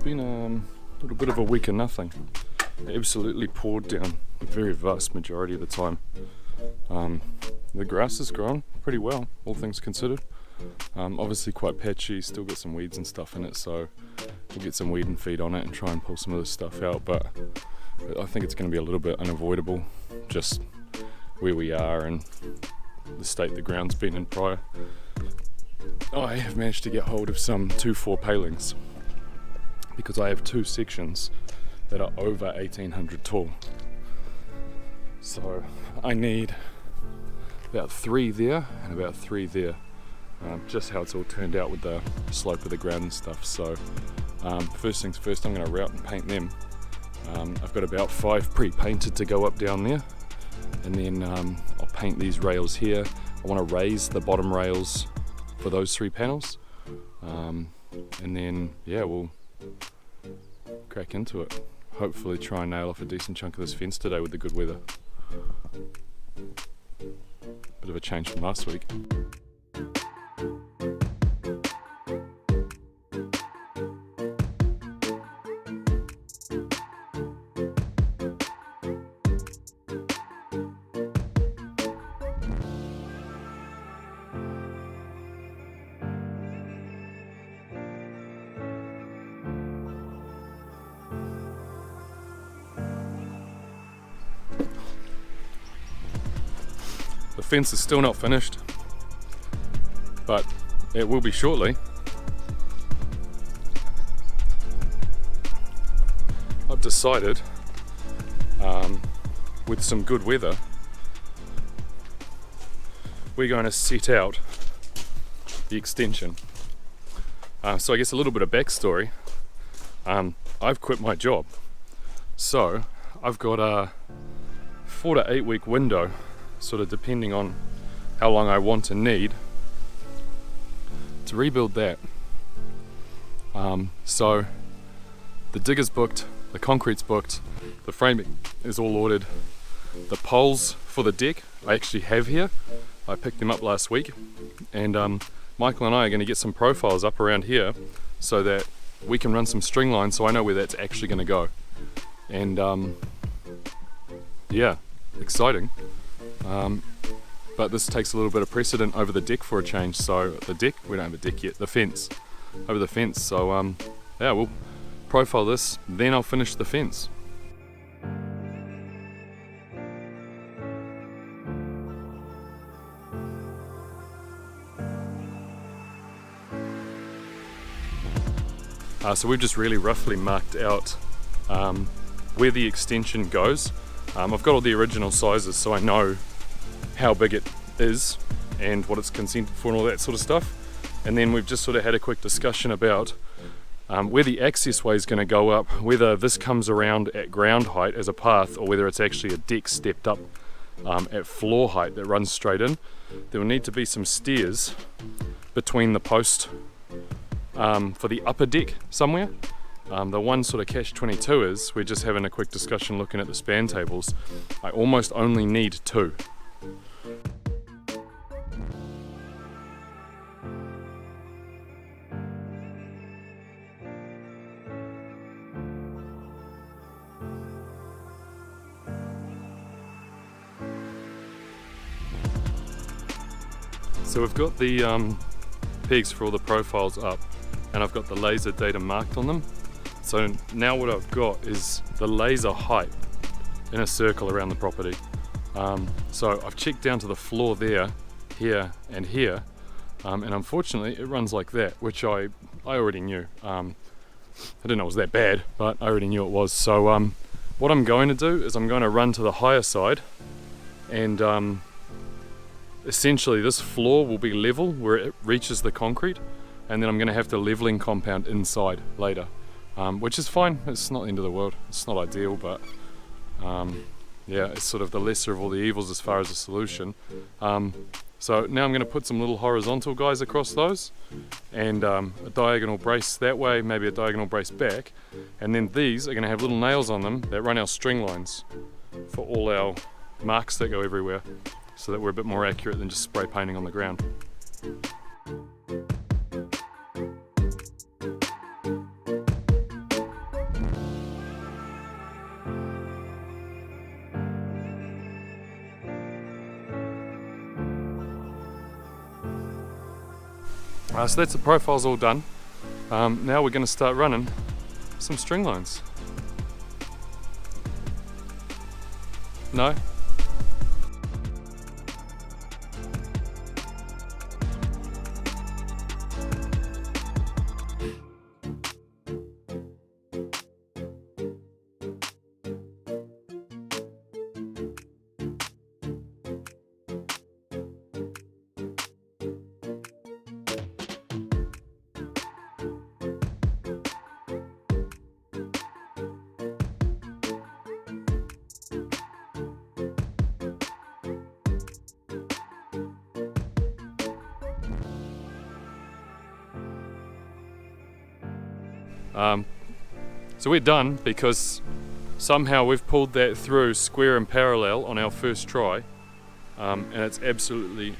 been a little bit of a week of nothing. It absolutely poured down a very vast majority of the time. The grass has grown pretty well, all things considered. Obviously quite patchy, still got some weeds and stuff in it, so we'll get some weed and feed on it and try and pull some of this stuff out, but I think it's going to be a little bit unavoidable, just where we are and the state the ground's been in prior. I have managed to get hold of some 2-4 palings because I have 2 sections that are over 1800 tall. So I need about 3 there and about 3 there. Just how it's all turned out with the slope of the ground and stuff. So first things first, I'm going to route and paint them. I've got about 5 pre-painted to go up down there, and then I'll paint these rails here. I want to raise the bottom rails for those 3 panels, and then yeah, we'll crack into it. Hopefully try and nail off a decent chunk of this fence today with the good weather. Bit of a change from last week. The fence is still not finished, but it will be shortly. I've decided, with some good weather, we're going to set out the extension. So I guess a little bit of backstory. I've quit my job, so I've got a 4 to 8 week window, sort of depending on how long I want and need, to rebuild that. So the digger's booked, the concrete's booked, the framing is all ordered. The poles for the deck I actually have here. I picked them up last week, and Michael and I are going to get some profiles up around here so that we can run some string lines so I know where that's actually going to go. And yeah, exciting. But this takes a little bit of precedent over the deck for a change. So the deck, we don't have a deck yet, the fence, over the fence. So yeah, we'll profile this, then I'll finish the fence. So we've just really roughly marked out where the extension goes. I've got all the original sizes, so I know how big it is and what it's consented for and all that sort of stuff. And then we've just sort of had a quick discussion about where the access way is going to go up, whether this comes around at ground height as a path or whether it's actually a deck stepped up at floor height that runs straight in. There will need to be some stairs between the post for the upper deck somewhere. The one sort of catch-22 is, we're just having a quick discussion looking at the span tables. I almost only need 2. So we've got the pegs for all the profiles up, and I've got the laser data marked on them. So now what I've got is the laser height in a circle around the property. So I've checked down to the floor there, here and here, and unfortunately it runs like that, which I already knew. I didn't know it was that bad, but I already knew it was. So what I'm going to do is I'm going to run to the higher side, and essentially this floor will be level where it reaches the concrete, and then I'm going to have to leveling compound inside later, which is fine. It's not the end of the world. It's not ideal, but yeah, it's sort of the lesser of all the evils as far as a solution. So now I'm going to put some little horizontal guys across those, and a diagonal brace that way, maybe a diagonal brace back, and then these are going to have little nails on them that run our string lines for all our marks that go everywhere, so that we're a bit more accurate than just spray painting on the ground. So that's the profiles all done. Now we're going to start running some string lines. No? So we're done because somehow we've pulled that through square and parallel on our first try, and it's absolutely